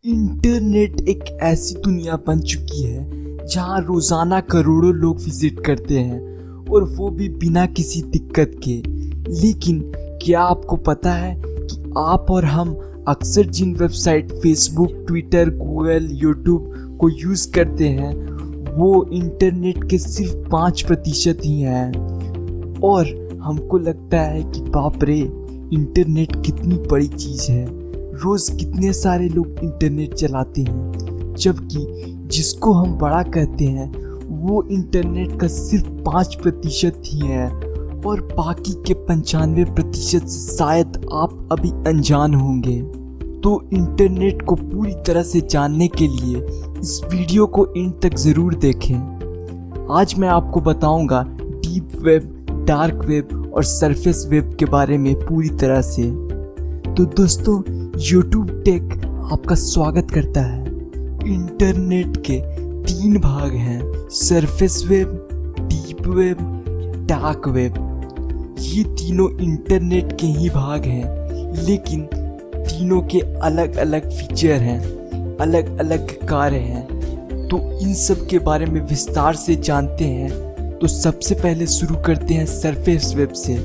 Internet एक ऐसी दुनिया बन चुकी है जहां रोजाना करोड़ों लोग विजिट करते हैं और वो भी बिना किसी दिक्कत के। लेकिन क्या आपको पता है कि आप और हम अक्सर जिन website Facebook, Twitter, Google, YouTube को यूज़ करते हैं वो इंटरनेट के सिर्फ 5% ही हैं। और हमको लगता है कि बाप रे, इंटरनेट कितनी बड़ी चीज़ है, रोज़ कितने सारे लोग इंटरनेट चलाते हैं, जबकि जिसको हम बड़ा कहते हैं वो इंटरनेट का सिर्फ 5% ही है और बाकी के 95% से शायद आप अभी अनजान होंगे। तो इंटरनेट को पूरी तरह से जानने के लिए इस वीडियो को एंड तक ज़रूर देखें। आज मैं आपको बताऊंगा डीप वेब, डार्क वेब और सरफेस वेब के बारे में पूरी तरह से। तो दोस्तों, यूट्यूब टेक आपका स्वागत करता है। इंटरनेट के 3 भाग हैं, surface web, deep web, dark web. ये तीनों इंटरनेट के ही भाग हैं, लेकिन तीनों के अलग अलग फीचर हैं, अलग अलग कार्य हैं। तो इन सब के बारे में विस्तार से जानते हैं। तो सबसे पहले शुरू करते हैं सरफेस वेब से।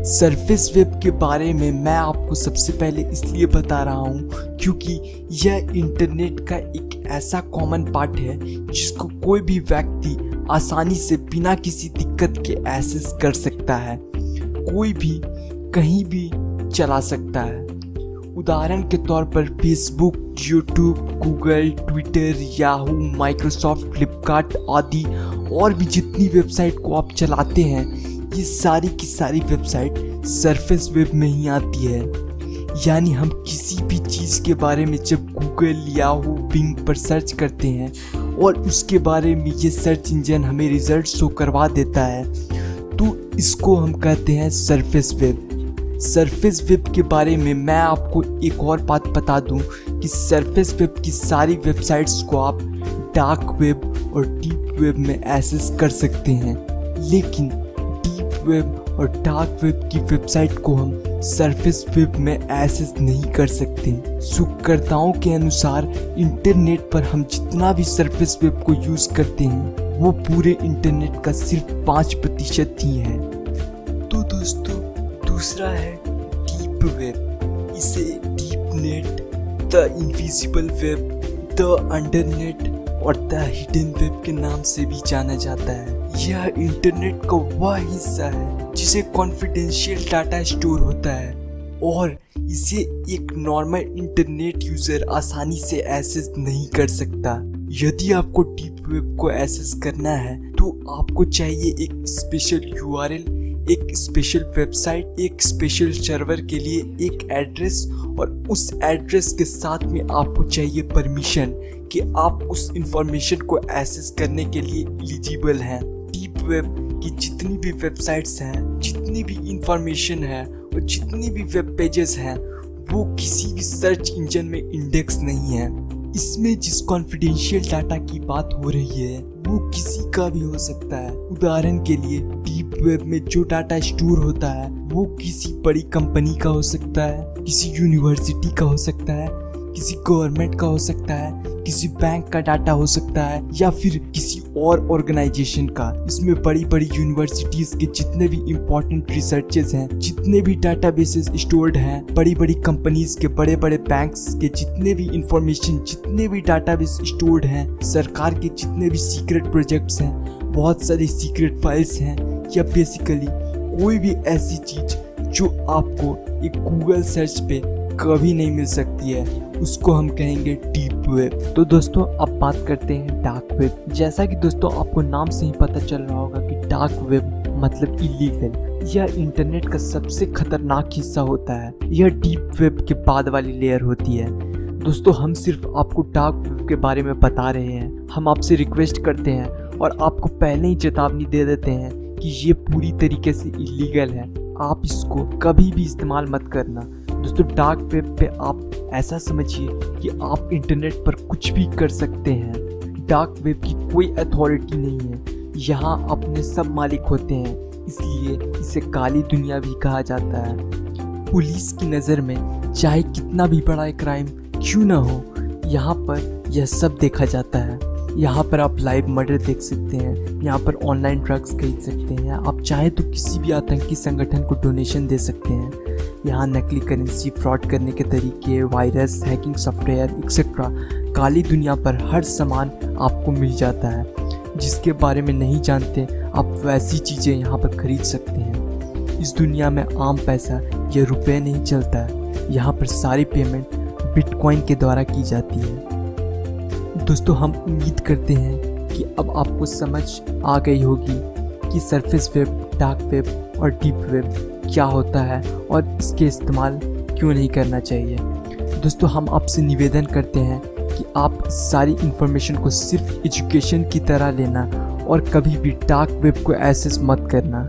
सरफेस वेब के बारे में मैं आपको सबसे पहले इसलिए बता रहा हूँ क्योंकि यह इंटरनेट का एक ऐसा कॉमन पार्ट है जिसको कोई भी व्यक्ति आसानी से बिना किसी दिक्कत के एक्सेस कर सकता है, कोई भी कहीं भी चला सकता है। उदाहरण के तौर पर Facebook, YouTube, Google, Twitter, Yahoo, Microsoft, Flipkart आदि और भी जितनी वेबसाइट को आप चलाते हैं, ये सारी की सारी वेबसाइट सरफेस वेब में ही आती है। यानी हम किसी भी चीज़ के बारे में जब गूगल, याहू, बिंग पर सर्च करते हैं और उसके बारे में ये सर्च इंजन हमें रिजल्ट शो करवा देता है, तो इसको हम कहते हैं सरफेस वेब। सरफेस वेब के बारे में मैं आपको एक और बात बता दूं कि सरफेस वेब की सारी वेबसाइट्स को आप डार्क वेब और डीप वेब में एक्सेस कर सकते हैं, लेकिन डीप वेब और डार्क वेब की वेबसाइट को हम सरफेस वेब में एक्सेस नहीं कर सकते। शोधकर्ताओं के अनुसार इंटरनेट पर हम जितना भी सरफेस वेब को यूज़ करते हैं वो पूरे इंटरनेट का सिर्फ 5% ही है। तो दोस्तों, दूसरा है डीप वेब। इसे deep net, the invisible web, the undernet और द हिडन वेब के नाम से भी जाना जाता है। यह इंटरनेट का वह हिस्सा है जिसे कॉन्फिडेंशियल डाटा स्टोर होता है और इसे एक नॉर्मल इंटरनेट यूजर आसानी से एक्सेस नहीं कर सकता। यदि आपको डीप वेब को एक्सेस करना है तो आपको चाहिए एक स्पेशल URL, एक स्पेशल वेबसाइट, एक स्पेशल सर्वर के लिए एक एड्रेस, और उस एड्रेस के साथ में आपको चाहिए परमिशन कि आप उस इंफॉर्मेशन को एक्सेस करने के लिए एलिजिबल हैं। डीप वेब की जितनी भी वेबसाइट्स हैं, जितनी भी इंफॉर्मेशन है और जितनी भी वेब पेजेस हैं वो किसी भी सर्च इंजन में इंडेक्स नहीं है। इसमें जिस कॉन्फिडेंशियल डाटा की बात हो रही है वो किसी का भी हो सकता है। उदाहरण के लिए डीप वेब में जो डाटा स्टोर होता है वो किसी बड़ी कंपनी का हो सकता है, किसी यूनिवर्सिटी का हो सकता है, किसी गवर्नमेंट का हो सकता है, किसी बैंक का डाटा हो सकता है या फिर किसी और ऑर्गेनाइजेशन का। इसमें बड़ी बड़ी यूनिवर्सिटीज के जितने भी इम्पोर्टेंट रिसर्चेस हैं, जितने भी डाटाबेसेस स्टोर्ड हैं, बड़ी बड़ी कंपनीज के, बड़े बड़े बैंक्स के जितने भी इंफॉर्मेशन, जितने भी डाटाबेस स्टोर्ड हैं, सरकार के जितने भी सीक्रेट प्रोजेक्ट्स हैं, बहुत सारी सीक्रेट फाइल्स हैं, या बेसिकली कोई भी ऐसी चीज जो आपको एक गूगल सर्च पे कभी नहीं मिल सकती है, उसको हम कहेंगे डीप वेब। तो दोस्तों, अब बात करते हैं डार्क वेब। जैसा कि दोस्तों आपको नाम से ही पता चल रहा होगा कि डार्क वेब मतलब इलीगल। यह इंटरनेट का सबसे खतरनाक हिस्सा होता है। यह डीप वेब के बाद वाली लेयर होती है। दोस्तों, हम सिर्फ आपको डार्क वेब के बारे में बता रहे हैं। हम आपसे रिक्वेस्ट करते हैं और आपको पहले ही चेतावनी दे देते हैं कि ये पूरी तरीके से इलीगल है, आप इसको कभी भी इस्तेमाल मत करना। दोस्तों, डार्क वेब पे आप ऐसा समझिए कि आप इंटरनेट पर कुछ भी कर सकते हैं। डार्क वेब की कोई अथॉरिटी नहीं है, यहाँ अपने सब मालिक होते हैं, इसलिए इसे काली दुनिया भी कहा जाता है। पुलिस की नज़र में चाहे कितना भी बड़ा क्राइम क्यों ना हो, यहाँ पर यह सब देखा जाता है। यहाँ पर आप लाइव मर्डर देख सकते हैं, यहाँ पर ऑनलाइन ड्रग्स खरीद सकते हैं, आप चाहे तो किसी भी आतंकी संगठन को डोनेशन दे सकते हैं। यहाँ नकली करेंसी, फ्रॉड करने के तरीके, वायरस, हैकिंग सॉफ्टवेयर एक्सेट्रा, काली दुनिया पर हर सामान आपको मिल जाता है। जिसके बारे में नहीं जानते आप वैसी चीज़ें यहाँ पर खरीद सकते हैं। इस दुनिया में आम पैसा या रुपए नहीं चलता है, यहाँ पर सारी पेमेंट बिटकॉइन के द्वारा की जाती है। दोस्तों, हम उम्मीद करते हैं कि अब आपको समझ आ गई होगी कि सरफेस वेब, डार्क वेब और डीप वेब क्या होता है और इसके इस्तेमाल क्यों नहीं करना चाहिए। दोस्तों, हम आपसे निवेदन करते हैं कि आप सारी इन्फॉर्मेशन को सिर्फ एजुकेशन की तरह लेना और कभी भी डार्क वेब को एक्सेस मत करना।